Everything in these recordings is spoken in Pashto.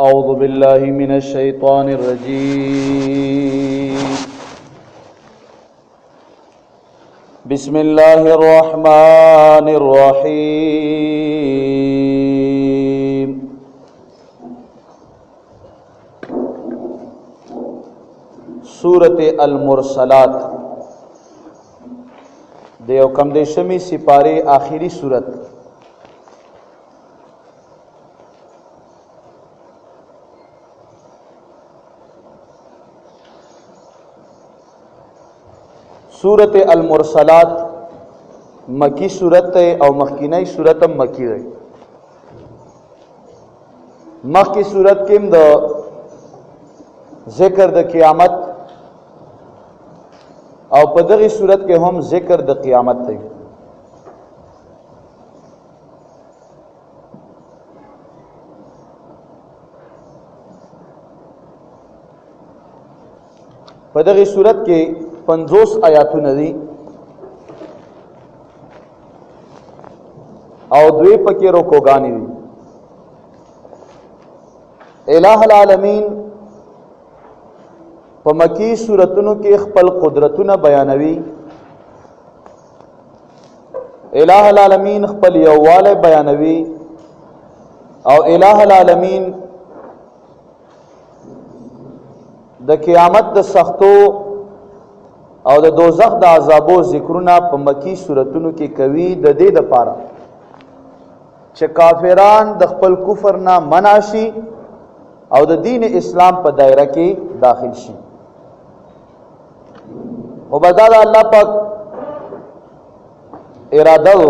أعوذ بالله من الشيطان الرجيم بسم الله الرحمن الرحيم سورة المرسلات دیو کم دیشمی سپارے آخری سورت سورت المرسلات مکی سورت ہے او مخکینی سورت مکی ہے مخی سورت کم دا ذکر دا قیامت او پدغی سورت کے ہم ذکر دا قیامت ہے پدغی سورت کے 50 آیاتونه دي او دوی پکې رکوګانی دي الہ العالمین په مکی سورتونو کې خپل قدرتونه بیانوي الہ العالمین خپل یوواله بیانوي او الہ العالمین د قیامت د سختو او د دوزخ د عذابو ذکرونه په مکی سورتونو کې کوي د دې لپاره چې کافران د خپل کفر نه منع شي او د دین اسلام په دایره کې داخل شي او بدل الله پاک اراده و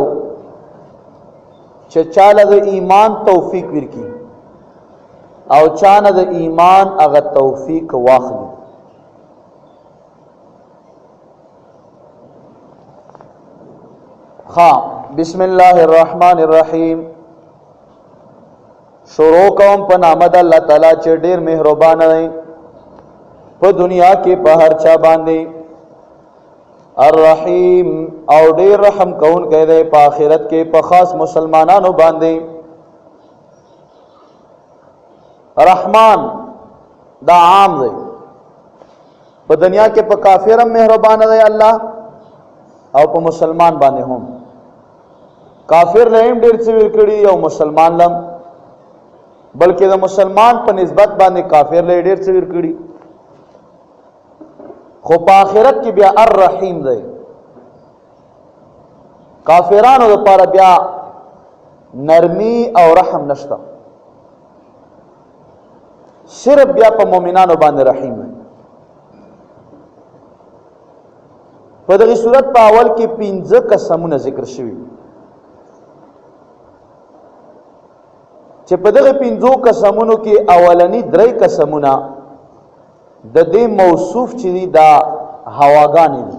چې چاله د ایمان توفیق ورکړي او چانه د ایمان هغه توفیق واخلي بسم اللہ الرحمن الرحیم شروع کوم په نام د الله تعالی چې ډیر مهربان دی په دنیا کې په هر چا باندې الرحیم او ډیر رحم کون کوي دی په آخرت کې په خاص مسلمانانو باندې رحمان دا عام دی په دنیا کې په کافر هم مهربان دی الله او په مسلمان باندې هم کافر لهم ډیر څه ورکړي او مسلمان لم بلکې د مسلمان په نسبت باندې کافر له ډیر څه ورکړي خو په آخرت کې بیا الرحیم دی کافرانو لپاره بیا نرمی او رحم نشته صرف بیا په مؤمنانو باندې رحیم دی په دغه صورت په اول کې 15 قسمونه ذکر شوي چې په دغه 15 قسمونو کې اولنی 3 قسمونه د دې موصوف چې دا هواګانی دي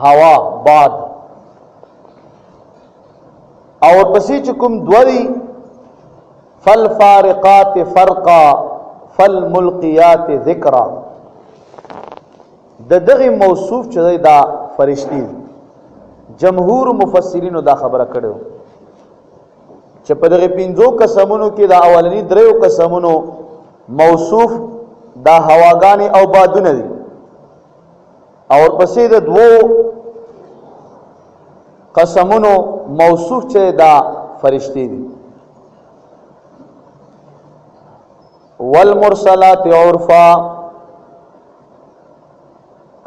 هوا باد او پسې چې کوم دوی فالفارقات فرقا فالملقيات ذکرا د دغه موصوف چې دا فرشتي جمهور مفسرینو دا خبره کړو چې په دغه 15 قسمونو کې دا اولنی 3 قسمونو موصوف دا هواګانی او بادونه دي او پسې د 2 قسمونو موصوف چې دا فرشتي دي والمرسلات عرفا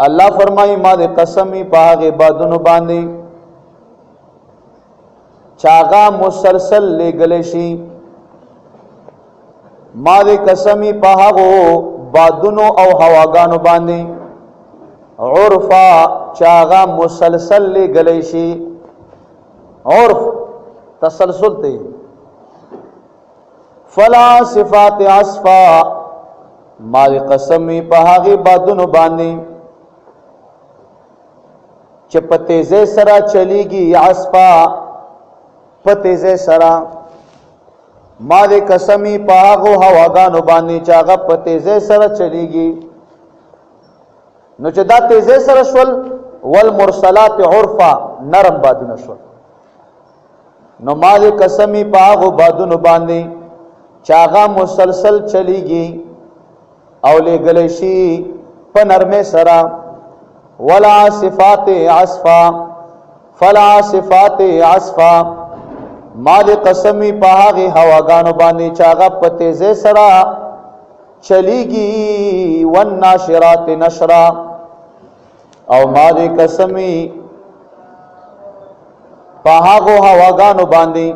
الله فرمایي ما دې قسمی په هغه بادونو باندې چاغا مسلسل لګل شي ما دې قسمی په هغه بادونو او هواګانو باندې عرفا چاغا مسلسل لګل شي عرف تسلسل ته فلا صفات عصفا ما دې قسمی په هغه بادونو باندې چې پتیزه سرا چلیږي عصفا پتیزه سرا ما دې قسمی په هغه هواګانو باندې چې هغه پتیزه سرا چلیږي نو چې دا تیزه سره شول والمرسلات عرفا نرم بادونه شول نو ما دې قسمی په هغه بادونو باندې چاغا مسلسل چلیږي او لګل شي په نرمه سرا والعاصفات عصفا فالعاصفات عصفا ما دې قسمی په هغه هواګانو باندې چاغه په تیزه سرا چلیږي والناشرات نشرا او ما دې قسمی په هغه هواګانو باندې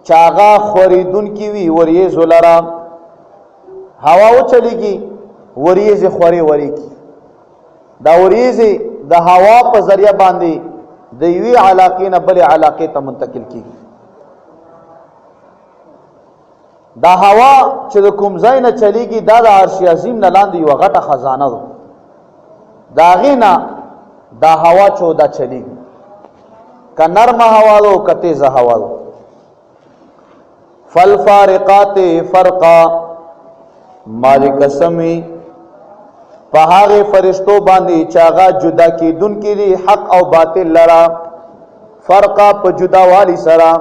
چاغه خوریدون کی وی وریز ولرا هوا او چلیږي وریز خوري وری کی دا وریز د هوا په ذریعہ باندې د یوې علاقې نه بلې علاقې ته منتقل کیږي دا هوا چې د کوم ځای نه چلیږي دا د عرش عظیم نه لاندې یو غټه خزانه ده دا غینا دا هوا چودا چلیږي که نرمه هوا ده او که تیزه هوا ده فالفارقات فرقا ما دې قسمی په هغه فرشتو باندې چاغه جدا کیدون کی دي حق او باطل لرا فرقا په جدا والی سرا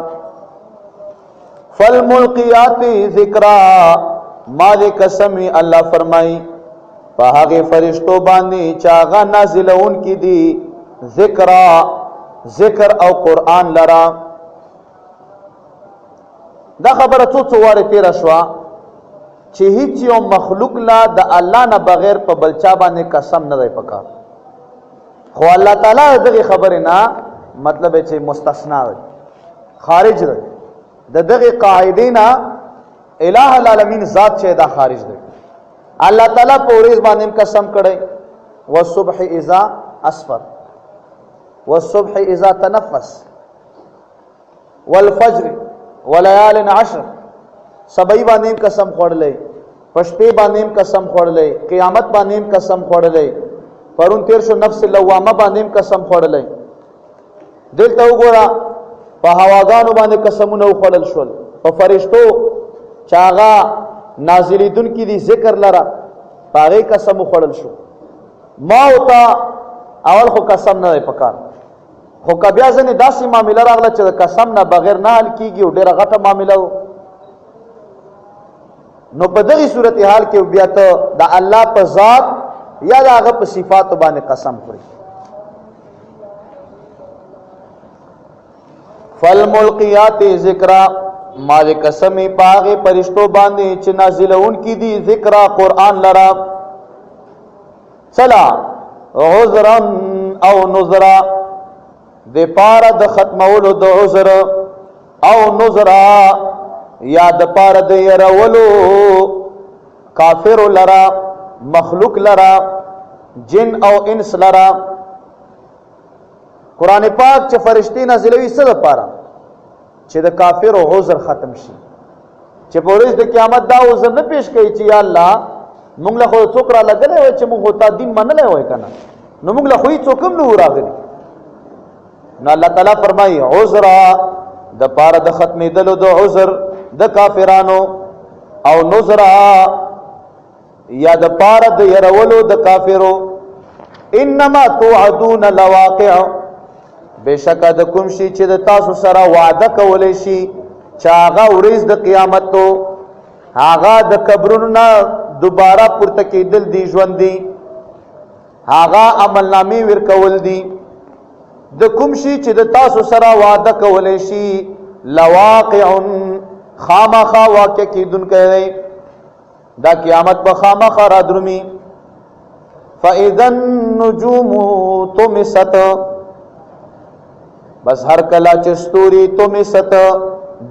فالملقیات ذکرا ما دې قسمی الله فرمای په هغه فرشتو باندې چاغه نازلون کی دي ذکرا ذکر او قران لرا دا خبره څو واره تیر شوا چې هیڅ یو مخلوق لا د الله نه بغیر په بلچا باندې قسم نه دی پکار خو الله تعالی دغه خبره نه مطلب چې مستثنا دی خارج دی دغه قاعده نه الہ العالمین ذات چې دا خارج دی الله تعالی په ورځ باندې قسم کړي والصبح اذا اسفر والصبح اذا تنفس والفجر وليال عشر سبای باندې قسم خوړلې پشپې باندې قسم خوړلې قیامت باندې قسم خوړلې پرون تیر شو نفس لوامه باندې قسم خوړلې دلته وګوره په هواګانو باندې قسمونه خوړل شول په فرشتو چاغا نازلیدون کی دي ذکر لرا پاره قسم خوړل شو ما وتا اول خو قسم نه پکار خو کبیا ځنه داسې معاملې راغله چې قسم نه بغیر نه حل کیږي او ډیره غټه معاملې نو په دغه صورتحال کې بیا ته د الله په ذات یا د هغه په صفات باندې قسم خوري فالملقیات ذکرا ما دې قسمی پاغه پرشتو باندې چې نازلون کی دي ذکرا قران لرا چلا عذرا او نذرا د پاره د ختمولو د عذر او نذرا یا د پاره د يرولو کافر لرا مخلوق لرا جن او انس لرا قران پاک چې فرشتي نازلوي څه د پاره چې د کافر او عذر ختم شي چې په ورځ د قیامت دا عذر نه پیش کوي چې یا الله موږ له خو څوک را لګلې وای چې موږ ته دین منلې وای کنه نو موږ له خو څوک هم نه راغلي نو الله تعالی فرمایي عذر د پاره د ختمېدلو د عذر د کافرانو او نذر یا د پاره د يرولو د کافرو انما توعدون لواقع بشک د کوم شي چې د تاسو سره وعده کولې شي چې هغه ورځ د قیامت تو هغه د قبرونو نه دوباره پورته کېدل دي ژوند دي هغه عملنامې ورکول دي د کوم شي چې د تاسو سره وعده کولې شي لواقع خامخا واقع کیدون کوي دا قیامت په خامخا را درومي فاذا النجوم طمست بس هر کلا چې ستوري طمست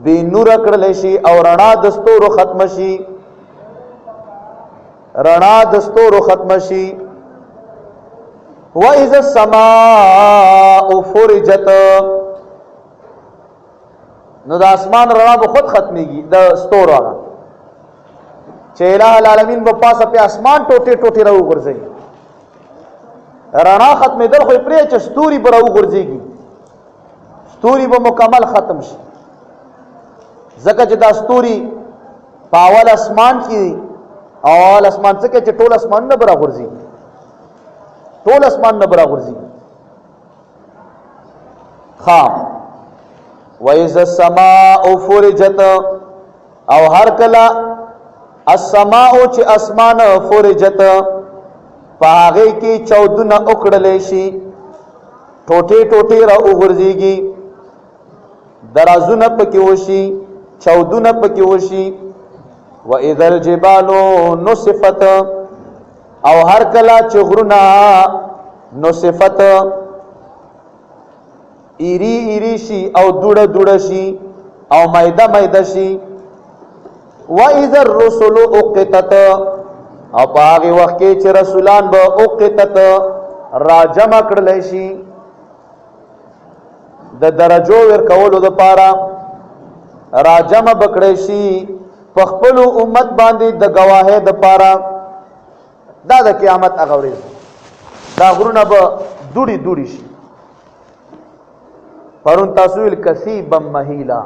به نور کړل شي او رڼا د ستورو ختم شي رڼا د ستورو ختم شي واذا السماء فرجت نو د اسمان رڼا به خود ختميږي د ستورو هغه چې الہ العالمین په پاسه په اسمان ټوټه ټوټه راو ګرځي رڼا ختمېدل خو پرې چې ستوري به راو ګرځيږي ستوري به مکمل ختم شي ځکه چې دا ستوري په اول اسمان کې اول اسمان څخه چې ټول اسمان نه برابر ګرځي ټول اسمان نه برابر ګرځي خام وَإِذَا السَّمَاءُ فُرِجَتْ او هر کلا السماء چې اسمان فرجت پاغه کې چودونه وکړلې شي ټوټه ټوټه را وګرځيږي درازونه پکې وشي چودونه پکې وشي واذا الجبال نصفت او هر کلا چې غرونه نصفت ایری ایری شي او دوړه دوړه شي او مایده مایده شي واذا الرسل اقتت او هغه وخت کې چې رسولان به اقتت راجمع کړل شي د درجو ور کولو د پاره راجمع بکړی شي په خپل امت باندې د گواهه د پاره دا د قیامت هغه ورځ دا غرونه به دوړي دوړي شي پرون تاسو ویل کسیبا مهیلا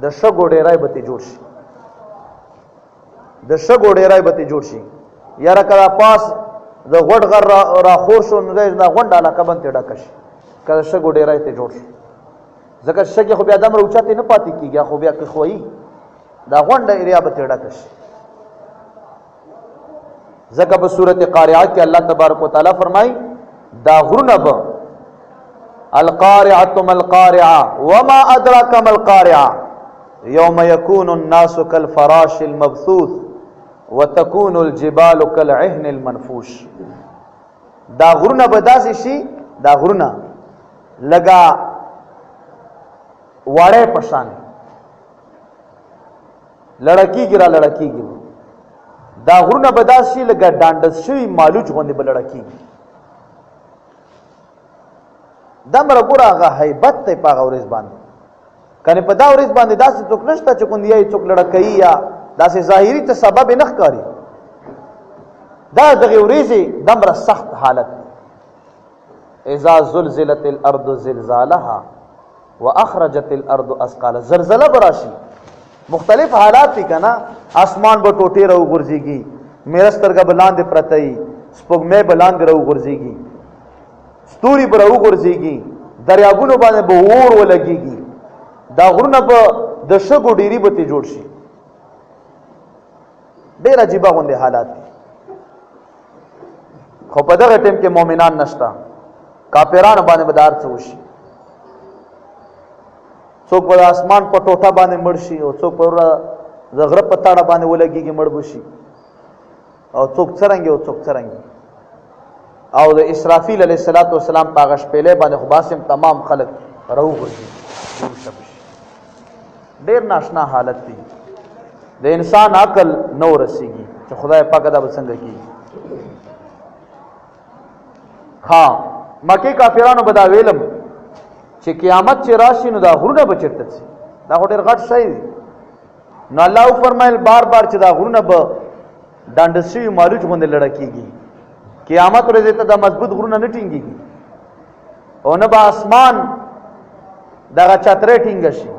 د شګو ډیرای به جوړ شي د شګو ډیرای به جوړ شي یاره کړه پاس د غټ غر را خور شو نه دا غونډه علاقه باندې ډکش کله شګو ډیرای ته جوړ شي ځکه شګه خو بیا دم روچاته نه پاتې کیږي خو بیا خوې دا غونډه ایریا به ډکش ځکه په سورته قارعه کې الله تبارک وتعالى فرمای دا غرونه به القارعه ما القارعه وما ادراك ما القارعه يوم يكون الناس كالفراش المبثوث وتكون الجبال كالعهن المنفوش دا غرونه به داسې شي دا غرونه لگا وړه پشان لړکیږي را لړکیږي دا غرونه به داسې شي لگا ډانډس شوی مالوچ غوندې به لړکیږي دمر ګور هغه هیبت ته پاغه ورځ باندې کنه په دا ورځ باندې داسې څوک نشته چې کوندیای څوک لړکای یا داسې ظاهری ته سبب نه ښکاری دا دغه ورځې دمر سخت حالت اذا زلزلت الارض زلزالها واخرجت الارض اثقالها زلزلہ براشي مختلف حالات دي کنه اسمان به ټوټه راو غورځيږي میرسترګه بلاندې پرتای سپوږمۍ بلاندې راو غورځيږي ستوري پر راو غورځيږي دریابونو باندې به اور ولګيږي دا غرونه په د شګو ډيري به ته جوړ شي ډېر عجیب غوندي حالات دي خو په دغه ټیم کې مؤمنان نشتا کافرانو باندې بدار څه وشي څوک په اسمان په ټوټه باندې مړ شي او څوک په زغره په تاړه باندې ولګيږي مړ بشي او څوک څرنګي او څوک څرنګي او د اسرافیل علیه السلام پاغش پهله باندې خباسم تمام خلق راو غږي ډیر ناشنا حالت دی د انسان عقل نو رسیږي چې خدای پاک دا بسنګ کی ها مکه کافرانو بدا ویلم چې قیامت چې راشي نو دا غرونه بچرته شي دا ډیر غټ شي نو الله فرمایل بار بار چې دا غرونه به ډانډسي مالوچ باندې لړکیږي قیامت ورځ ته دا مضبوط غرونه نه ټینګيږي او نه با اسمان دا چتره ټینګ شي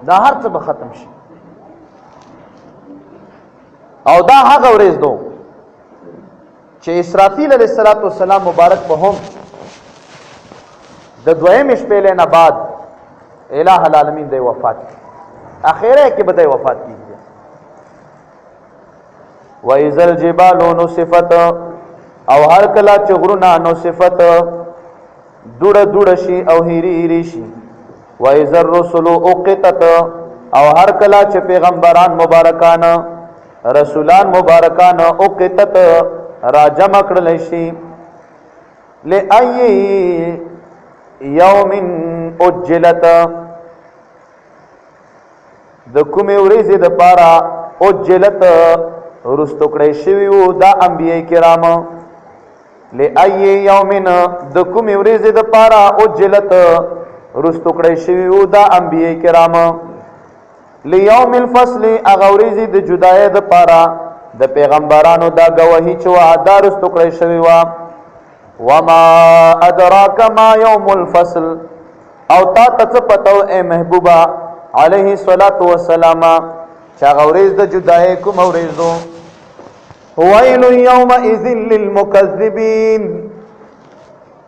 دا هر څه به ختم شي او دا هغه ورځ دو چې اسرافیل علیه السلام مبارک به هم د دویم شپې نه بعد الہ العالمین دی وفات اخیره کې به دی وفات کیږي وَإِذَا الْجِبَالُ نُصِفَتْ او هر کله چې غرونه نصفت دوړه دوړه شي او هيري هيري شي وَإِذَا الرُّسُلُ أُقِّتَتْ او هر کله چې پیغمبران مبارکان رسولان مبارکان أُقِّتَتْ راجمع کړل شي لأي يوم أجلت د کومې ورځې د پاره أجلت رستو کړی شوی وو دا انبیاء کرام لأي يوم د کومې ورځې د پاره أجلت رستو کړی شوی وو دا انبیاء کرام ليوم الفصل هغه ورځې د جدای د پاره د پیغمبرانو دا گواهی چې وعده رستو کړی شوی و وما ادراک ما یوم الفصل او تا ته پتو اے محبوبا علیه الصلاۃ والسلام چا غوریز د جدای کوم اوریزو ویل یومئذ للمکذبین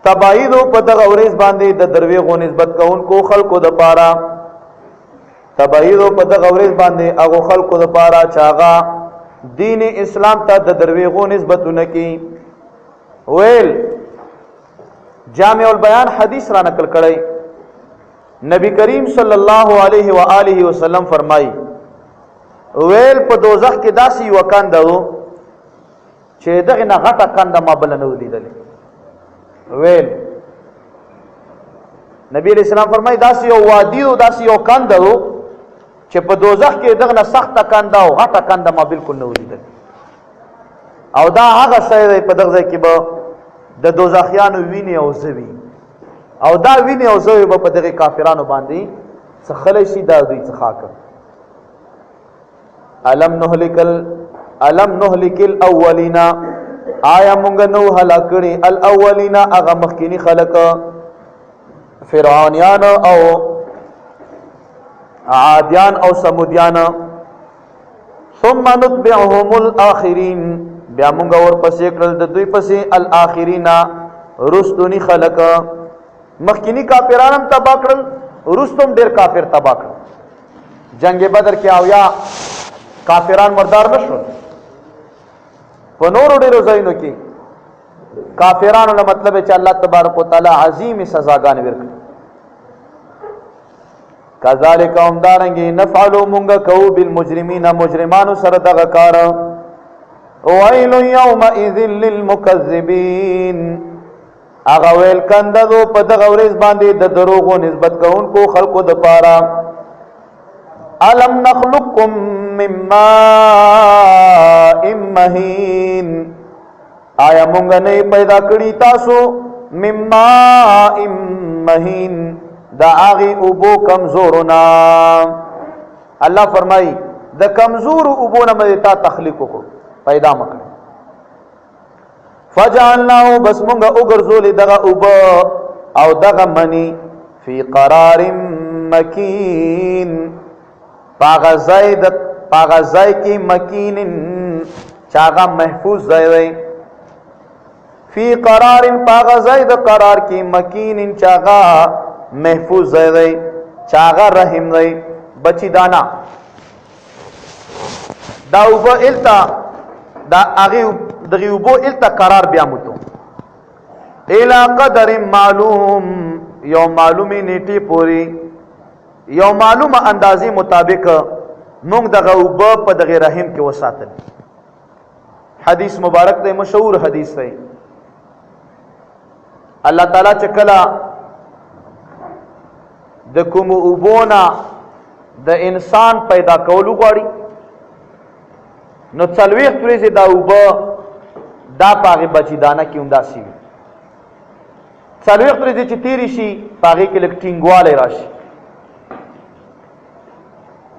تبعید په دغه اوریز باندې د درویغو نسبت کوونکو خلقو د پاره تبعیدو په دغه ورځ باندې هغو خلکو دپاره چې هغه دین اسلام ته د درویغو نسبتونه کوي. ویل جامع البیان حدیث را نقل کړی، نبی کریم صلی الله علیه و آله وسلم فرمایي ویل په دوزخ کې داسې یوه کنده و چې دغې نه غټه کنده ما بله نه ولیدلې. ویل نبی علیہ السلام فرمایي داسې یو وادي و، داسې یو کنده و چې په دوزخ کې دغه نه سخته کنده او غټه کنده ما بالکل نه ولیدلې. او دا هغه شی دی په دغه ځای کې به د دوزخیانو وینې او زوي، او دا وینې او زوي به په دغه کافرانو باندې څخلی شي، دا دوی څخه کړ. الم نهلک الاولین، آیا مونږ نو هلاک کړي الاولین هغه مخکینی خلق، فرعونیان او عادیان او سمودیان. ثم نتبعهم الاخرین، بیا مونږ ورپسې کړل د دوی پسې الاخرین رستونی خلق. مخکینی کافران هم تبا کړل، رستم ډیر کافر تبا کړل. جنگ بدر کې اویا کافران مردار نشول. په نورو ډیرو ځایونو کې کافرانو له مطلب چې الله تبارک وتعالی عظیم سزاګانې ورکړي. کذالک هم دارنګې نفعلو مونږ کوو بالمجرمین، مجرمانو سره دغه کار. ویل یومئذ للمکذبین، هغه ویل کنده دو په دغه ورځ باندې د دروغو نسبت کوونکو خلقو دپاره. الم نخلقکم من ماء مهین، آیا مونږ نه پیدا کړي تاسو من ماء مهین دا هغې اوبو کمزورنا. الله فرمایي د کمزورو اوبو نه مې تا تخلیق وکړو، پیدا مکړو. فجعلناه، بس مونږه وګرځولې دغه اوبه او دغه منی فی قرار مکین، پاغه ځای کې مکین چاغه محفوظ ځای دی. فی قرار پاغه ځای د قرار کې مکین چاغه محفوظ ځای دی، چاغه رحم دی. بچی دانا دا اوبه التا دا هغې دغې اوبو الته قرار بیا متو الى قدر معلوم، یو معلومې نیټې پورې، یو معلومه اندازې مطابق مونږ دغه اوبه په دغې رحم کې وساتل. حدیث مبارک دی، مشهور حدیث دی. الله تعالی چې کله د کومو اوبو نه د انسان پیدا کولو غواړي نو 40 ورځې دا اوبه دا پاغه بچیدانه کې همداسې وي. 40 ورځې چې تیری شي پاغه کې لږ ټینګوالی راشي،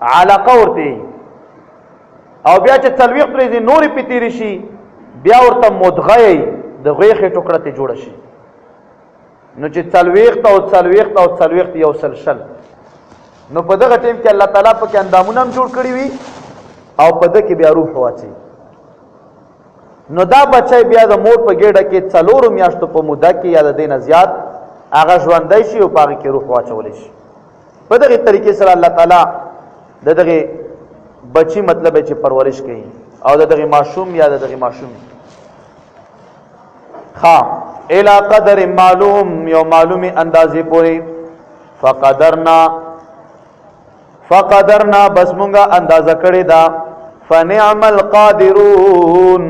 علاقه ورته، او بیا چې 40 ورځې نورې پې تیری شي بیا ورته مدغه د غوښې ټوکړه ته جوړه شي. نو چې 40 او 40 یو سلسل، نو په دغه ټیم کې الله تعالی پکې اندامونه هم جوړ کړي وي او په ده کې بیا روح واچي. نو دا بچی بیا د مور په ګېډه کې 4 میاشتو په موده کې یا د دې نه زیات هغه ژوندی شي او په هغې کې روح واچولی شي. په دغې طریقې سره الله تعالی د دغې بچي مطلب چې پرورش کوي او د دغې ماشوم یا د دغې ماشوم الى قدر معلوم، یو معلومې اندازې پورې. فقدرنا بس مونږه اندازه کړې ده. فنعم القادرون،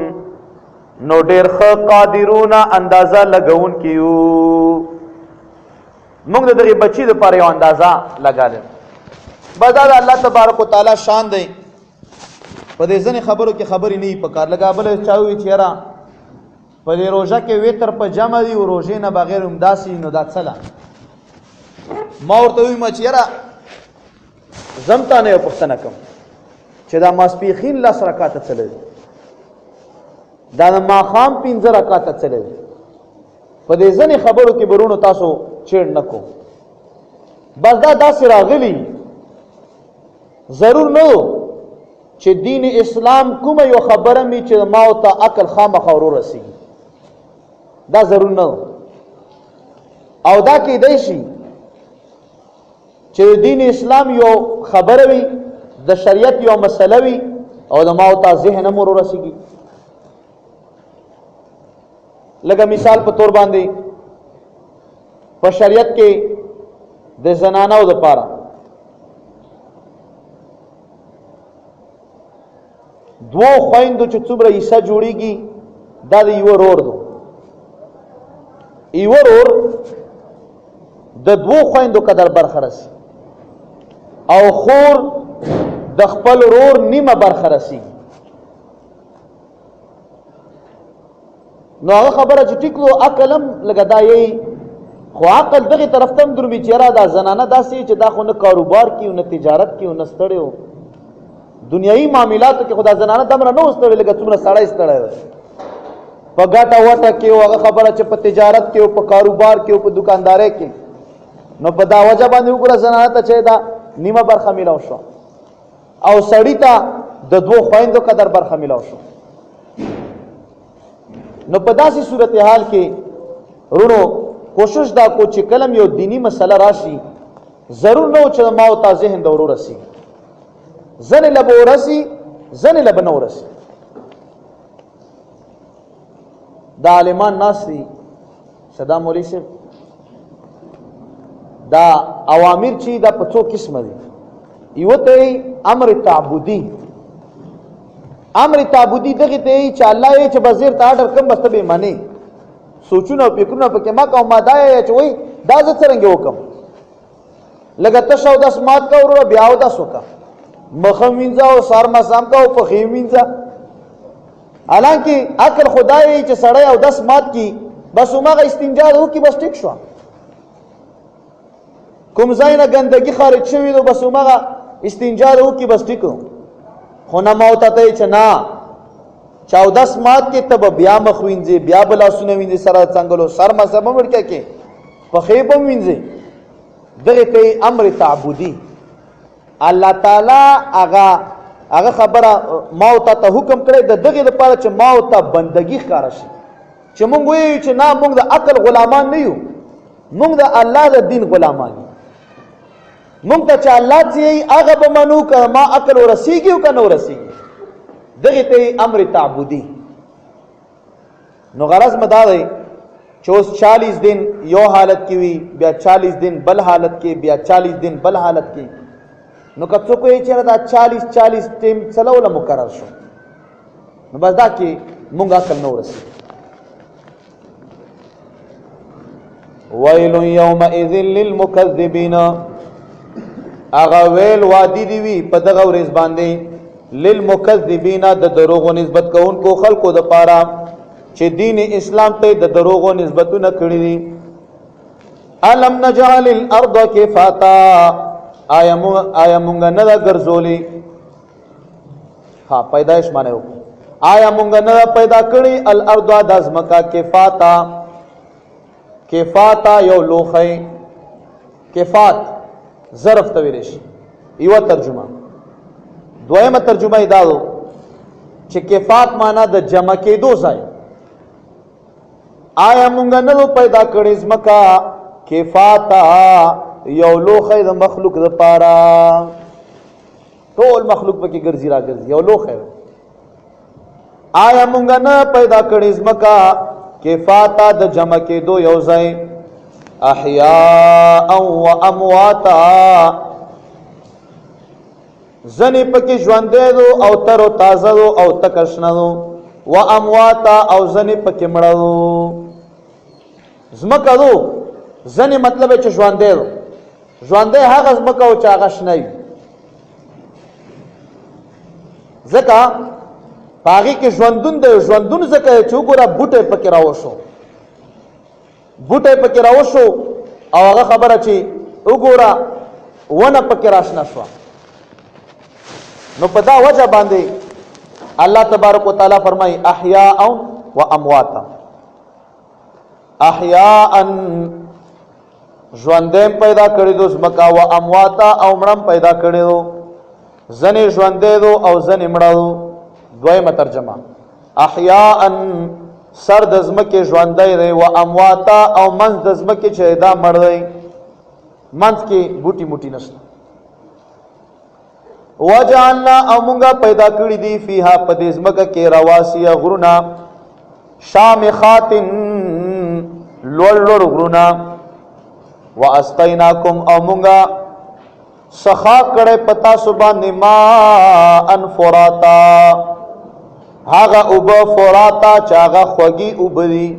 نو ډېر ښه قادرون اندازه لګون کیو. مونږ د دغې بچي دپاره یو اندازه لګاله. بس دا د الله تبارک وتعالی شان دی. په دې ځینې خبرو کې خبرې نه وي پکار. لکه بله چا ووي چې یاره په دې روژه کې وتر په جمع دي او روژې نه بغیر همداسې، نو دا څه ده؟ ما ورته ووایم چې یاره زم تا نه یو پوښتنه کوم چې دا ماسپښین 10 رکاته څه لري، دا د ماښام 15 رکاته څه لري؟ په دې ځینې خبرو کې برونو تاسو چیړ نه کو. بس دا داسې راغلي، ضرور نه چې دین اسلام کومه یو خبره مې چې ما ورته عقل خامخا ورورسېږي، دا ضرور نه. او دا کیدای شي چې دین اسلام یو خبره وي، د شریعت یو مسله وي او د ما او تا ذهن هم ورسیږي. لکه مثال په تور باندې په شریعت کې د زنانو د پاره دوه خويندو چې څومره حصہ جوړیږي دا د یو ورور دو. یو ورور د دوه خويندو قدر برخه رسي او خور د خپل ورور نیمه برخه رسي. نو هغه خبره چې ټیکلو عقلم لګدایي، خو عقل دغه طرف ته درومي چې را دا زنانه داسې چې دا خو نه کاروبار کیو نه تجارت کیو نه ستړیو دنیایي معاملاتو کې خدا زنانه دمره نه وستړي لکه څومره سړی ستړی په ګټه وټه کې هغه خبره چې په تجارت کې او په کاروبار کې او په دکاندارۍ کې، نو په دا وجه باندې وګوره زنانه ته چې دا نیمه برخه میلاو شو او سړی ته د دوه خويندو قدر برخه میلاو شو. نو په داسې صورتحال کې رونو کوشش دا کو چې کلم یو دینی مسله راشي ضرور نه چې ما او تا ذهن دورو رسی، زن لب ورسی زن لب نو رسی. دا عالمان ناس دي صدا مولوی صاحب، دا اوامر چې دا په څو قسمه دي. یو ته امر تعبدی، امر تعبدی دغه ته چې الله یې چې بزیر ته آرډر کم بس به معنی سوچونه او فکرونه پکې ما کوم ما دا یې چې وای دا زه څنګه وکم لګه ته شاو داس مات کا ورو بیا او داس وکا مخم وینځه او سار مسام کا او پخې وینځه. حالانکه عقل خدای چې سړی او داس مات کی بس عمره استنجا وکي بس ټیک شو، کوم ځای نه ګندګي خارج شوی نو بس عمره استنجا وکي بس ټیک. خو نه موته ته چې نه 14 مات کې تب بیا مخ وینځي بیا بلا سونه وینځي سره څنګهلو سر مسم ورکه کې په خیبم وینځي. دغه ته امر تعبدی الله تعالی هغه خبره موت ته حکم کړی د دغه لپاره چې موت ته بندگی ښکارا شي، چې مونږ وایو چې نه مونږ د عقل غلامان نه یو، مونږ د الله د دین غلامان یو. مونږ ته چې الله چې هغه به منو که ما عقل ورسیږي او که نه ورسیږي. دغه ته امر تعبدی. نو غرض مدا دی چې اوس 40 دن یو حالت کې وي، بیا 40 دن بل حالت کې، بیا 40 دن بل حالت کې. نو که څوک یې چې دا 40 ټیم چلول مقرر شو نو بس دا کې مونږ عقل نه ورسي. ویل یومئذ للمکذبین، اغه ویل وادي دی وی په دغه ورځ باندې للمکذبین د دروغو نسبت کوونکو خلقو د پاره چې دین اسلام ته د دروغو نسبتونه کړی دي. الم نجعل الارض کفاتا، آیا مونږ نه دا ګرځولې، ها پیدائش معنی وکړه، آیا مونږ نه پیدا کړی الارض د ازمکا کفاتا. کفاتا یو لوخی، کفات ظرف ته ویل شي. یو ترجمه. دویمه ترجمه دا ده چې کفات معنا د جمع کېدو ځای. آیا مونږ نه پیدا کړی ازمکا کفاتا یو لوخی د مخلوق د پاره، ټول مخلوق پکې ګرځي را ګرځي یو لوخی. آیا مونږ نه پیدا کړی ازمکا کفاتا د جمع کېدو یو ځای. احیاء و امواتا، زنی پکې ژوندې دو او تر او تازه دو او تکشنه دو. و امواتا او زنی پکې مړه دو. زمکه دو زنی مطلب چې ژوندې دو، ژوندې هغه زمکه او چې هغه شنه وي. ځکه پاغي کې ژوندون دی، ژوندون ځکه چې وګوره بوټي پکې راوشو، بوټي پکې راوشو او هغه خبره چې وګوره ونه پکې راشنه شو. نو په دا وجه باندې الله تبارک وتعالى فرمای احیاء و امواتا. احیاء ژوندې پیدا کړی دو زمکا، و امواتا او مړم پیدا کړی دو، زنی ژوندې دو او زنی مړه دو. دویمه ترجمه احیاء سر د زمکه ژوندې دی، و امواتا او منځ د زمکه چې دا مړ دی. منځ کې بوټي موټي نشته. وجعلنا امونگا پیدا کړی دی فیها پدې ځمکه کې رواسی غرونا شامخات لوړ لوړ غرونا واسقیناکم امونگا سخا کړه پتا سبحانه ما ان فراتا هاغه اوب فراتا چاغه خوږی اوبدي.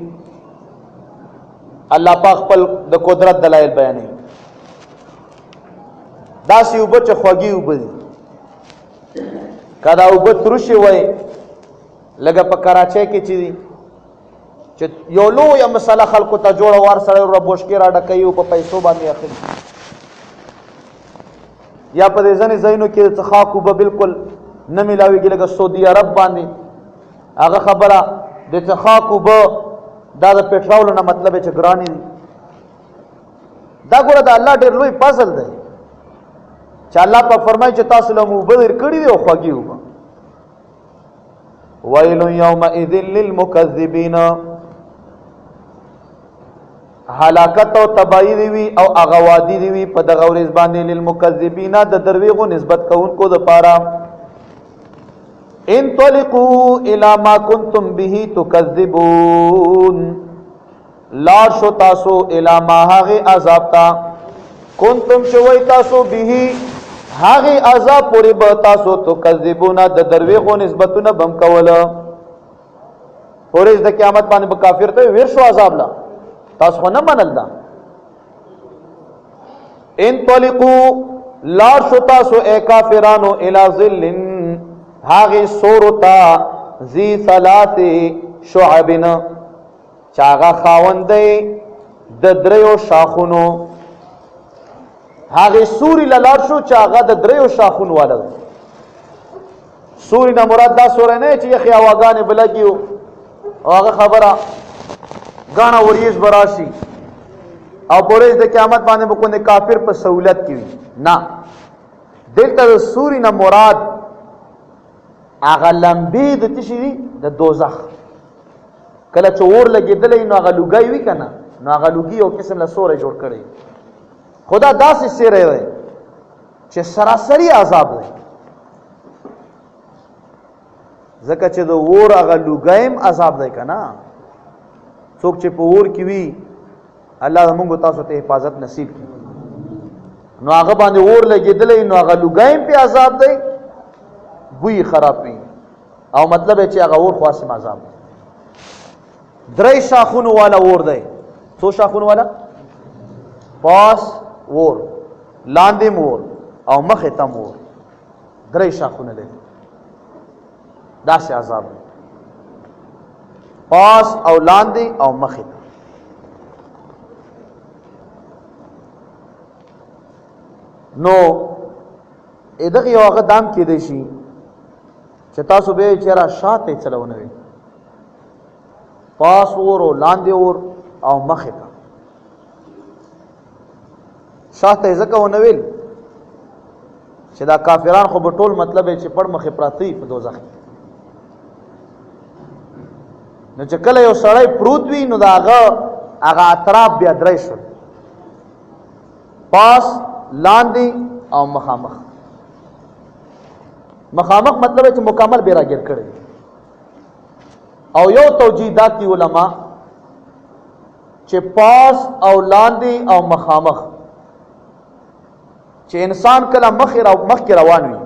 الله پاک خپل د قدرت دلایل بیانوي. داسې اوبه چې خوږی اوبدي کدا اوبه ترشي وای لکه په کراچۍ کې چې یو لویه مسله خلکو ته جوړه وار سره ربوشکې را ډکوي او په پیسو باندې اخلي، یا په دې ځینې ځایونو کې د څښاک اوبه بالکل نه میلاویږي لکه سعودي عرب باندې هغه خبره د څښاک اوبه دا د پټرولو نه مطلب چې ګرانې دي. دا ګوره د الله ډېر لوی فضل دی چې الله په فرمایي چې تاسو له اوبه درکړي دي او خوږې اوبه. ویل یومئذ للمکذبین هلاکت او تباہی دی وی او اغوادی دی وی په دغه ورځ باندې للمکذبین د درویغو نسبت کوونکو د پاره. انطلقوا الى ما كنتم به تكذبون لا شو تاسو الى ما هغه عذاب تا کنتم شوي تاسو به هغه عذاب پوری به تاسو تکذبون د درویغو نسبتونه بم کوله. پوری د قیامت باندې به کافر ته ور شو عذاب لا تاسو نه منل دا. انطلقوا لا شو تاسو اے کافرانو الى ظل هاغی سورتا زی ثلاث شعبنا چاغا خاونده د دریو شاخونو. هاغی سوری للار شو چاغا د دریو شاخون والا. سوری نا مراد دا سوره نه چې یخی اواگان بلگیو او هغه خبره گانا وریش براشی او پوریز د قیامت باندې بکنده کافر په سہولت کی وی نا. دلتا د سوری نا مراد اغه لمبی د تشی دی د دوزخ. کله چې اور لګیدلې نو اغه لوګي وی کنه نو اغه لوګي او قسم له سورې جوړ کړي. خدا داسې سره وي چې سراسری عذاب دی. ځکه چې د اور اغه لوګایم عذاب دی کنه. څوک چې په اور کې وی الله موږ تاسو ته حفاظت نصیب کړي. نو هغه باندې اور لګیدلې نو هغه لوګایم په عذاب دی، بوی خراب وي او مطلب ہے چې هغه اور خاصم عذاب. درې شاخونو والا اور دی. څو شاخونو والا؟ پاس اور، لاندې اور او مخې تم اور. درې شاخونه لري. داسې عذاب پاس او لاندې او مخې. نو دغه یو هغه دام کېدی شي چې تاسو به چیرې شاته چلونه وي. پاس اور او لاندې اور او مخې ته. شاته ځکه ونه ویل چې دا کافران خو به ټول مطلب چې پړ مخې پراته په دوزخ. نو چې کله یو سړی پروت وي نو دا هغه اطراف بیا درې شو، پاس لاندې او مخامخ. مخامخ مطلب ہے چې مکمل بیرا ګر کړي. او یو توجیهات کی علما چې پاس او لاندې او مخامخ چې انسان کله مخ روان وي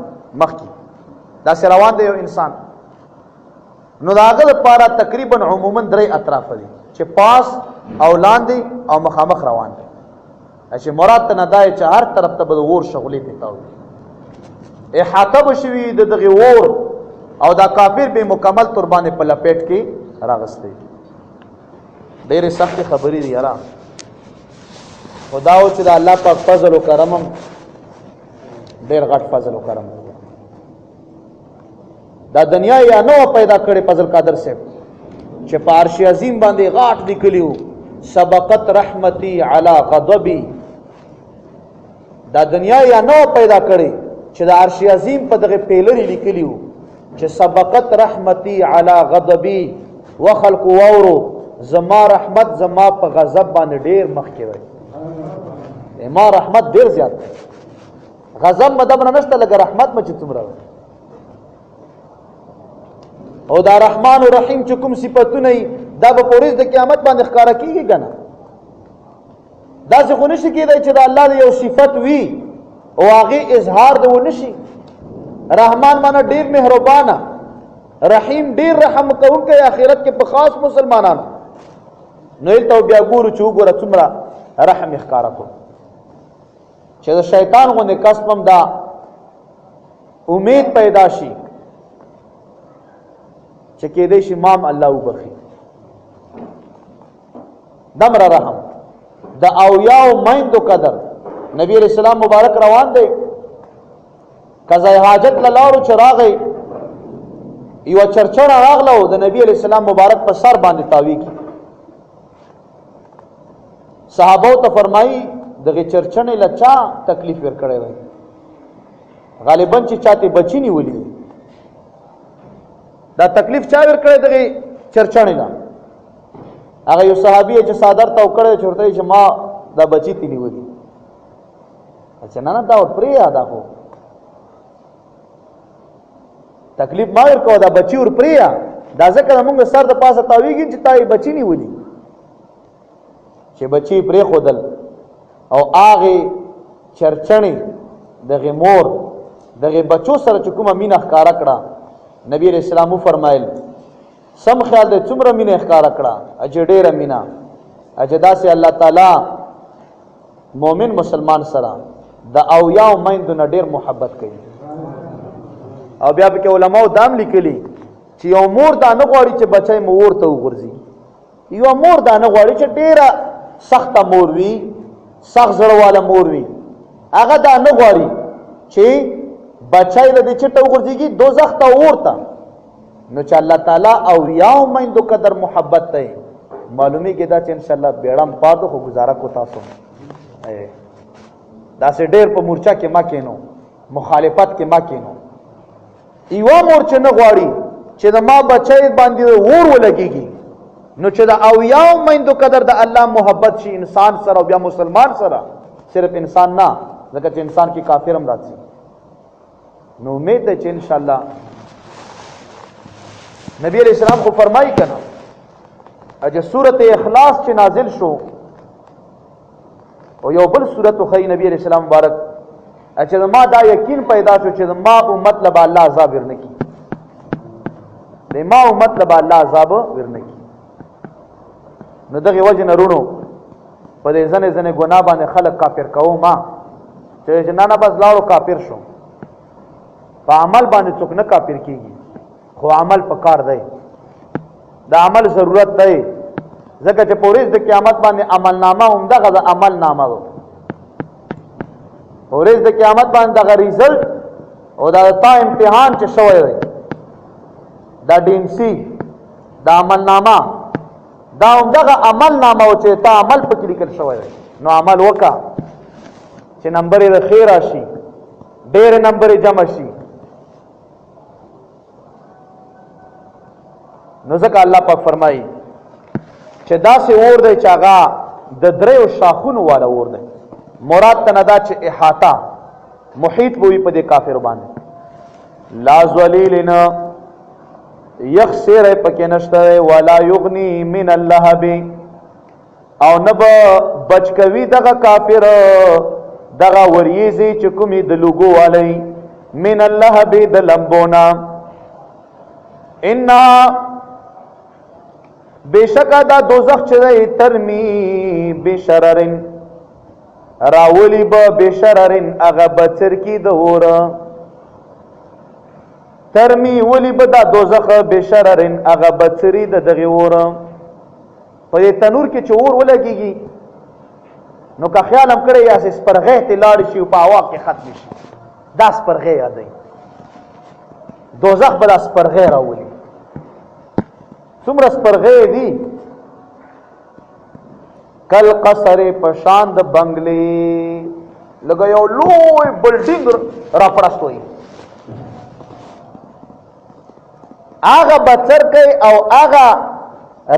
مخ کی دا سره روان دی یو انسان نو داغه لپاره تقریبا عموما درې اطراف دي چې پاس او لاندې او مخامخ روان دي. چې مراد ته نه دای چې هر طرف ته به ور شغلې پتاوي احاطه بشوي د دغه ور او دا کافر به مکمل تر باندې په لپیټ کې راغستې. ډېر سخت خبرې دي یاره. خدا او چې د الله پاک فضل او کرم ډېر غټ فضل او کرم دا دنیا یا نو پیدا کړي فضل قادر سے چې په عرش عظیم باندې غاټ لیکلیو سبقت رحمتي علی غضبي. دا دنیا یا نو پیدا کړي چې د عرش عظیم په دغه پیلری لیکلیو چې سبقت رحمتي علی غضبي وخلق وورو زما رحمت زما په غضب باندې ډیر مخکې وي. ما رحمت ډیر زیات دی غضب مدب نه نشته لکه رحمت مې چې څومره او دا رحمان او رحیم چې کوم صفاتونه دا به په ورځ د قیامت باندې ښکارا کیږي کنه داسې خو نشي کېدای چې د الله د یو صفت وي او هغه اظهار د ونشي رحمان معنی ډیر مهربانه رحیم ډیر رحم کوونکی آخرت کې په خاص مسلمانانو نو الته بیا ګورو چې وګوره څومره رحم ښکارا کو چې د شیطان غوندې کسبم دا امید پیدا شي چې کېدې شي مام الله وبخي دمر رحم د اویاو مایندو قدر نبی علیہ السلام مبارک روان دی قضای حاجت لاړو چې راغی یو چرچر راغلو د نبی علیہ السلام مبارک په سر باندې تاویږي صحابه ته فرمایي دغه چرچنې لچا تکلیف ورکړی وای غالبا چې چاته بچی نیولې دا تکلیف چا ورکړی دغه چرچنې نه هغه یو صحابي چې صادر تو کړی چورته چې ما دا بچی تی نیولې اچھا نه دا ور پرې ادا کو تکلیف ما ورکو دا بچی ور پرې دا ځکه موږ سر د پاسه تاویږي چې تای بچی نیولې چې بچی پرې خودل او هغه چرچنې دغه مور دغه بچو سره چې کومه مینه ښکارا کړه نبی رسول الله فرمایل سم خیال دې څومره مینه ښکارا کړه اجه ډېره مینه اجه داسې الله تعالی مؤمن مسلمان سره د اویا او مایند نه ډېر محبت کوي او بیا به علماء دام لیکلي چې یو مور دا نه غواړي چې بچای مور ته وګرځي یو مور دا نه غواړي چې ډېره سخته مور وي سخت زړه والا مور وي هغه دا نه غواړي چې بچای له دې چټه وګرځيږي دوزخ ته ورته نو چې الله تعالی اولیاء مایندو قدر محبت ته معلومی کې دا چې ان شاء الله بیړم پاتو خو گزاره کو تاسو دا سه ډېر په مورچا کې ما کینو مخالفت کې ما کینو ایوا مورچه نه غواړي چې د ما بچای باندې ور ولګيږي نو چې دا اولیاء مایندو قدر د الله محبت شي انسان سره او بیا مسلمان سره صرف انسان نه ځکه چې انسان کې کافر هم راځي نو امید ده چې ان شاء الله نبی علیہ السلام کو فرمائی کنا اجه سورت اخلاص چې نازل شو او یو بل سورت خو نبی علیہ السلام مبارک اچھا ما دا یقین پیدا شو چې ما مطلب الله عذاب ورنکی د ما مطلب الله عذاب ورنکی نو دغه وجه نه رونو په دې ځنه ځنه ګناه باندې خلق کافر کوو ما چې نه نه بس لاړو کافر شو په عمل باندې څوک نه کافر کیږي خو عمل پکار دی دا عمل ضرورت دی ځکه چې پوریز د قیامت باندې عمل نامه هم دغه د عمل نامه وو پوریز د قیامت باندې دغه ریزلټ او دا تا امتحان چې شوی دی دا ډینسی دا عمل نامه دا هم دغه عمل نامه او چې تا عمل پکې لیکل شوی دی نو عمل وکا چې نمبر یې خیر راشي ډېر نمبر جمع شي نو ځکه الله پاک فرمایي چې داسې اور دی چې هغه د دریو شاخونو والا اور دی مراد ته نه دا چې احاطه محیط بوي په دې کافر باندې لا ذلیلن یخ سیره پکې نشته ولا یغنی من اللهب او نه بچ کوي دغه کافر دغه وریزي چې کومې د لوګو والی من اللهب د لمبونا ان بشکا دا دوزخ چې ترمی بشررن راولی با بشررن اغا بچر کی د اور ترمی ولی با دا دوزخ بشررن اغا بچری د دغه اور په تنور کې چې اور ولګيږي نو که خیال هم کړی یا سپرغه ته لاړ شي په هوا کې ختم شي دا سپرغه یادای دوزخ بل سپرغه راولي څومره سپرغه دي کل قصر پشان د بنگلې لګا یو لوی بلډینګ را پړستوي هغه بچر کوي او هغه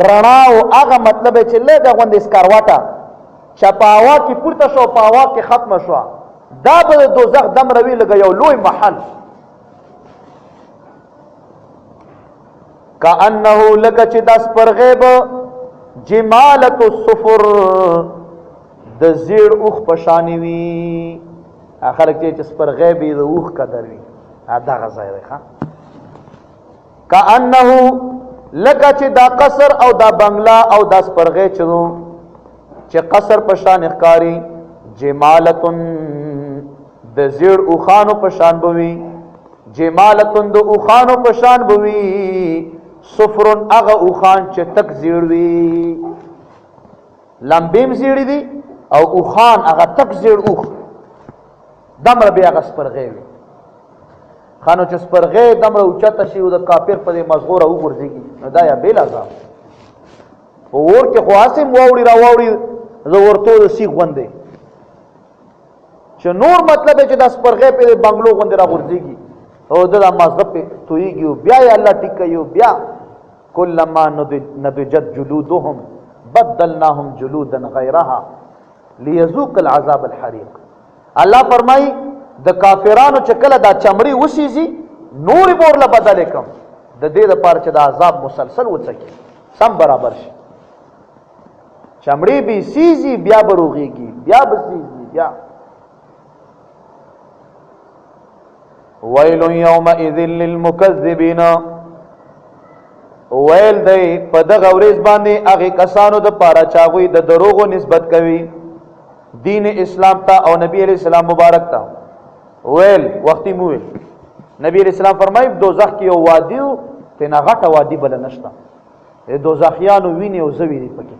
رڼا او هغه مطلب چې لږه غوندې سکارواټه چا په هوا کې پورته شو په هوا کې ختمه شوه دا به د دوزخ دم روي لکه یو لوی محل کأنه لکه چې دا سپرغې به جمالت الصفر د زیړ اوښ په شانې وي خلک چې سپرغې به د اوښ قدر وي دغه ځای دی ښه کأنه لکه چې دا قصر او دا بنگلا او دا سپرغې چې قصر په شان ښکاري جمالتن د زیړ اوښانو په شان بوي جمالتن د اوښانو په شان بوي صفرن اغه اوښان چې تک زیړ وي لمبیم زیړی دي او اوښان هغه تک زیړ اوښ دمره بیا هغه سپرغې وي خانو چې سپرغې دمره اوچته شي او د کافر په دې مزغوره وګرځېږي نو دا یا بېل عذاب په اور کې خو هسې واوړي راواوړي زه ورتو د سیخ غوندې چې نور مطلب چې دا سپرغې په بنګلو غوندې راغورځېږي او د مازغه په تویږي او بیا یې الله ټیک کوي بیا کلما نضجت جلودهم بدلناهم جلودا غیرها لیذوق العذاب الحریق الله فرمایي د کافرانو چې کله دا چمړي وسیږي نور بورله بدل کم د دې لپاره چې د عذاب مسلسل وڅکي سم برابر شي چمړي به سیږي بیا بروغيږي بیا بسیږي بیا ویل یومئذ للمکذبین ویل دی په دغه ورځ باندې هغه کسانو د پاره چاغوي د دروغو نسبت کوي دین اسلام ته او نبی علیہ السلام مبارک ته ویل وختي مو ویل نبی علیہ السلام فرمایي دوزخ کې یو وادي ته نه غټه وادي بل نشته د دوزخیانو ویني او زوی دی پکې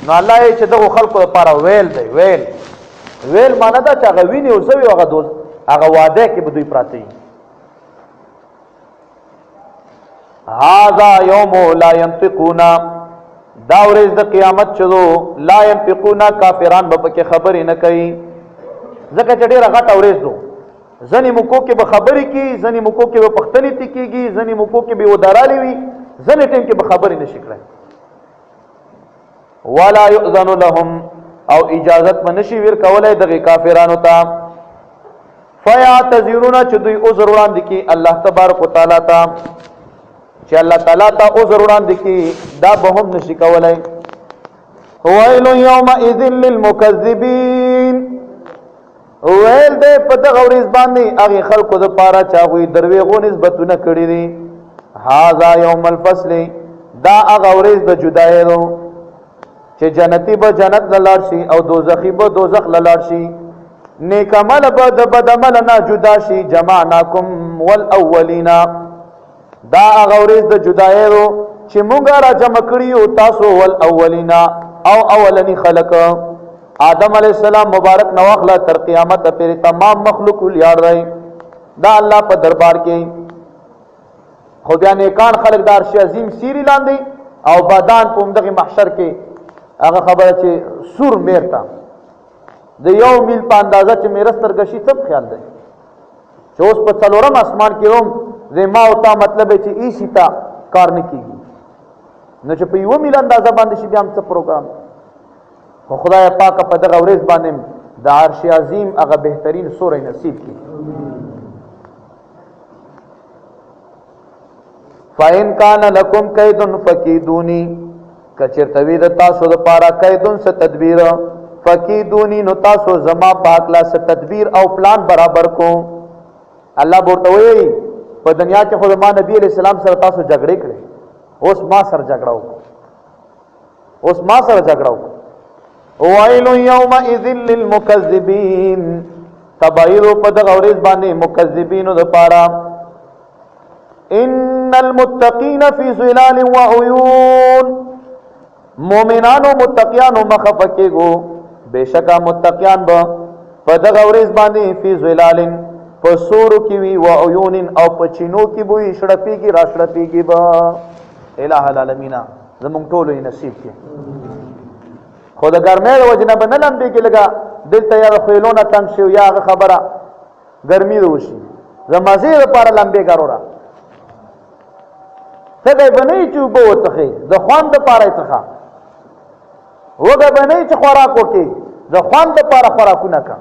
نو الله یې چې دغه خلکو لپاره ویل دی ویل معنی دا چې هغه ویني او زوی هغه دوز هغه واده کې به دوی پراته وي هذا یوم لا ينطقون دا ورځ د قیامت چلو لا ينطقون کافران به پکې خبرې نه کوي ځکه چې ډېره غټه ورځ دو ځنې موکو کې به خبرې کوي ځنې موکو کې به پښتنې تکېږي ځنې موکو کې به ودارالې وي ځنې ټیم کې به خبرې نشي کړی ولا يؤذن لهم او اجازت به نشي ورکولی دغې کافرانو ته فیعتذرون چې دوی عذر وړاندې کړي الله تبارک وتعالی ته چې الله تعالی ته عذر وړاندې کړي دا به هم نشي کولی ویل یومئذ للمکذبین ویل دی په دغه ورځ باندې هغې خلکو دپاره چې هغوی درویغو نسبتونه کړي دي هذا یوم الفصل دا هغه ورځ د جدایۍ ده چې جنتی به جنت له لاړ شي او دوزخي به دوزخ له لاړ شي نیک عمل به د بد عمل نه جدا شي جمعناکم والاولین دا هغه ورځ د جدایۍ ده چې موږ را جمع کړي یو تاسو والاولین او اولنی خلق آدم علیہ السلام مبارک نواخلا تر قیامت پھر تمام مخلوق لیار رہے دا اللہ په دربار کې خو بیا نیکان خلق دار شي عظیم سیری لاندې او بادان په دغه محشر کې هغه خبره چې سور میرتا د یو میل په اندازه چې میرستر غشي څه خیال دی چې اوس په څلورم اسمان کې هم زما او تا مطلب چې ای سیتا کار نه کیږي نو چې په یو میل اندازه باندې شي بیا هم څه پروګرام خو خدای پاک په دغه ورځ باندې د عرش عظیم هغه بهترین سورې نصیب کړي فَإِنْ كَانَ لَكُمْ كَيْدٌ فَكِيدُونِي کچرتوی د تاسو د پاره کیدون څه تدبیر فَكِيدُونِي نو تاسو زما پاک لا څه تدبیر او پلان برابر کو الله ورته وایي په دنیا کې خو ما نبی علیہ السلام سره تاسو جګړه کړې اوس ما سره جګړه وکړه وَيْلٌ يَوْمَئِذٍ لِلْمُكَذِّبِينَ تبعیض په دغه ورځ باندې مکذبینو دپاره ان المتقین فی ظلال وعیون مومنانو متقیانو مخفکیگو بشکا متقیان با په دغه ورځ باندې فی ظلال پسورو کی وی وعیون او پچینو کی بوی شړپیږي را شړپیږي با الہ العالمین زمونږ ټولو نصیب کې خود ګرمه د وجنه به نه لمبي کې لګا دلته یا خیلونه تنگ شو یا خبره ګرمي وشي زمازه لپاره لمبي ګرورا څه دی بنې چې بو څخه د خوان د پاره څخه وګه به نه چې خوراک وکړي د خوند لپاره خوراکونه کا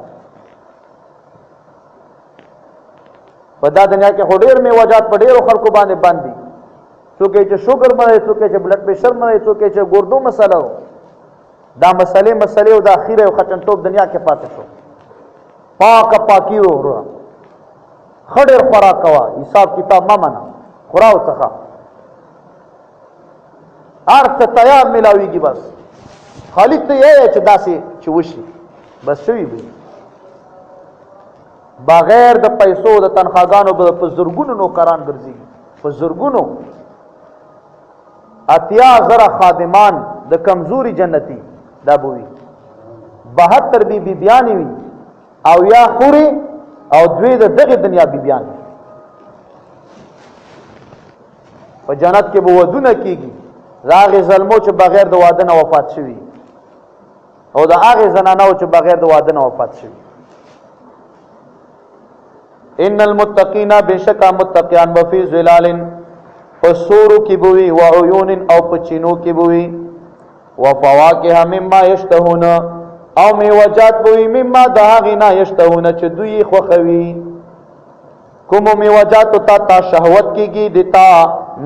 په دا دنیا کې خو ډېر میوجات په ډېرو خلکو باندې باندې څوک چې شوګر مړی څوک چې بلډ پریشر مړی څوک چې ګردو مسله دا مسلې او د اخیره او ختمټوب دنیا کې پاتې شو پاکی وروره خډر خوراک کوا حساب کتاب ما منه خوراو څخه ارته تیار ملاویږي بس خالی ته یې چې داسې چې وشي بس شوی به بغیر د پیسو د تنخواګانو په زرګونو نوکران ګرځي په زرګونو 80,000 خادمان د کمزوري جنتی دا بوي 72 بی بیانی وي او یا خوري او دوی د دغه دنیا بی بیان په جنت کې به ودونه کیږي راغې ظلمو چې بغیر د واده نه وفات شوي او د هغه زنانو چې بغیر د واده نه وفات شوي ان المتقین بشک متقیان وفي ظلال فسور کی بوي وعيون او پچینو کی بوي وفواکه مما یشتهون او میوجات بوي مما داغینا یشتهون چې دوی خوخوي کوم میوجات تا شهوت کیږي دتا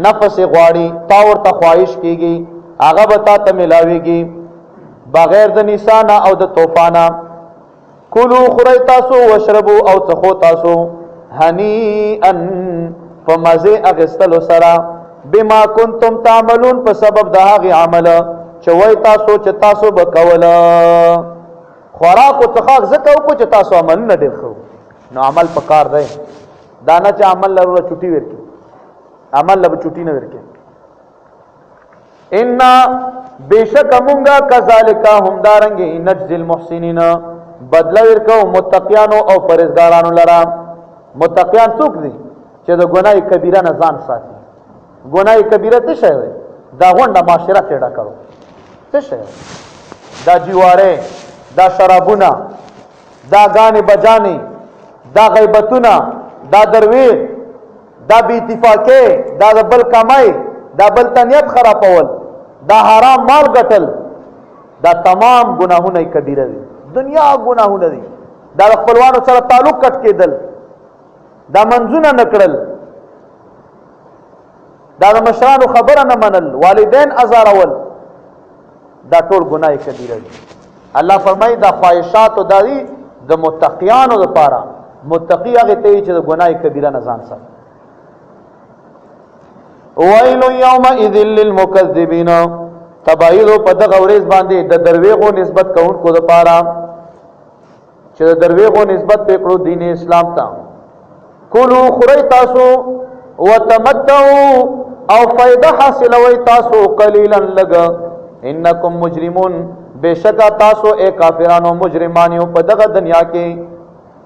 نفس غواړي تا ورته خواهش کیږي هغه به تا ته ملاويږي بغیر د نسانا او د طوفانا کلو خری تاسو واشربو او څخو تاسو هنیئا فمزه اغستلو سرا بما کنتم تعملون په سبب د هغه عمل چې وای تاسو چې تاسو وکوله خوراک او څخه زکه کو چې تاسو عمل نه ډیر خو نو عمل پکار دی دانا چې عمل لرو چټي ورکی عمل له چټي نه ورکی ان بیشک مونږه کذالک هم دارنګ نجزل المحسنین بدل ورکو متقیانو او پرهیزګارانو لرا متقیان څوک دي چې د ګناي کبیره نه ځان ساتي ګناي کبیره څه شی دی دا غونډه معاشره تیډا کړو څه شی دا جواره دا شرابونه دا غانې بجانې دا غیبتونه دا درویش دا بی اتفاقه دا بل کمای دا بل تنیت خرابول دا حرام مال ګټل دا تمام گناهونه کبیره دي دنیا گناهونه دي دا خپلوانو سره تعلق کټ کېدل دا منځونه نکړل دا د مشرانو خبره نه منل والدین ازارول دا ټول ګناه کبیره دي الله فرمایي دا خواهشات او دای د متقیانو لپاره متقی هغه ته چې د ګناه کبیره نه ځان ساتي ویل یومئذ للمکذبین تبعید په دغه ورځ باندې د درویغو نسبت کوونکو لپاره چې د درویغو نسبت پکړو دین اسلام ته کلو خری تاسو وتمتعوا او فائدہ حاصلوي تاسو قليلا لګ انکم مجرمون بشکا تاسو اے کافرانو مجرمانیو په دغه دنیا کې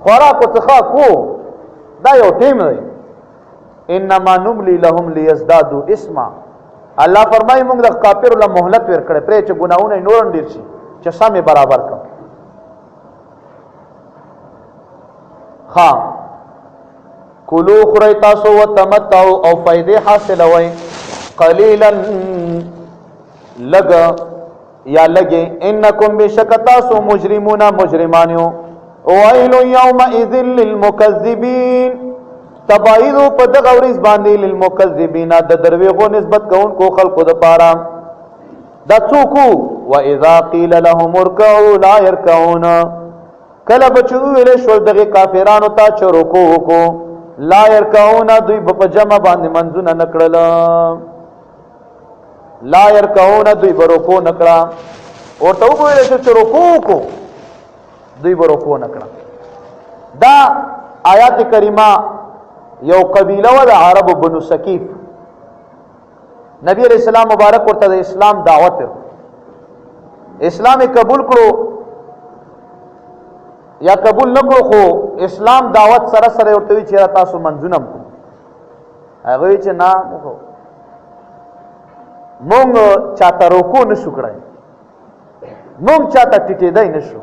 خوراک څخه کو دا یو ټیم دی انما نملی لهم ليزدادوا اسما الله فرمای موږ د کافر له مهلت ورکړه پرې چې ګناونه نور ډیر شي چې سمې برابر کړو ها کلو خری تاسو وتمتعوا او فائدې حاصلوي قليلا لګ یا لګي انکم بشکتاسو مجرمون مجرمانیو ویل یومئذ للمکذبین تبعیدو په دغه ورځ باندې للمکذبین د درویغو نسبت کوونکو خلقو د پاره د څوکو و اذا قیل لهم اركعوا لا يركعون کله بچو ویل شو دغه کافرانو ته چې رکوع وکړو لا يركعون دوی په جمع باندې منځونه نکړل لا يركعون دوی برکو نکړه ورته ویل چې رکوع کو دوی برکو نکړه دا آیات کریمه یو قبیله و د عرب بنو سکیف نبی علیہ السلام مبارک ورته د اسلام دعوت اسلام قبول کړو یا قبول نکړو خو اسلام دعوت سره سره ورته چې تاسو منځونم هغه چې نه مونږ چاته روکو نشو کړای مونږ چاته ټټېدای نشو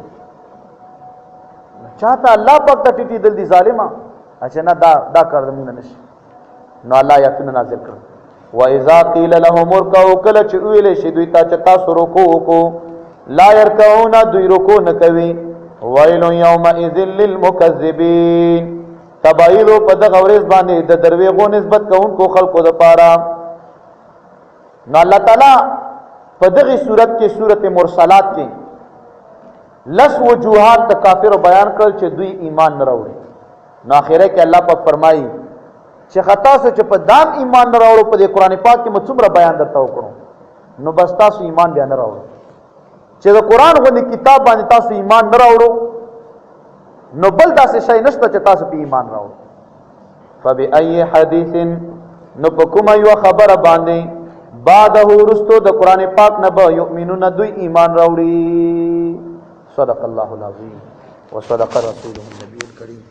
چاته الله پاک ته ټټېدل دي ظالما اچھا نه دا کار موږ نشي نو الله یقینا نازل کړ و اذا قيل لهم اركعوا کله چې ویلې شي دوی ته چې تاسو رکوع وکړو لا يركعون دوی رکوع نه کوي ویل یومئذ للمکذبین تبعیدو په دغه ورځ باندې د درویغو نسبت کوونکو خلقو د پاره نو الله تعالی په دغه صورت کې سورته مرسلات کې لس وجوهات د کافر بیان کړل چې دوی ایمان نه راوړي نو اخره کې الله پاک فرمایي چې خطا سو چې په دام ایمان نه راوړو په قرآن پاک کې مڅومره بیان درته وکړو نو بس تاسو ایمان بیا نه راوړو چې د قرآن غوندې کتاب باندې تاسو ایمان نه راوړو نو بل داسې شی نشته چې تاسو په ایمان راوړو فبأي حدیث نو په کومه یو خبره باندې بعده رستو د قرآن پاک نه به یؤمنون دوی ایمان راوړي صدق الله العظیم وصدق رسوله النبي الكريم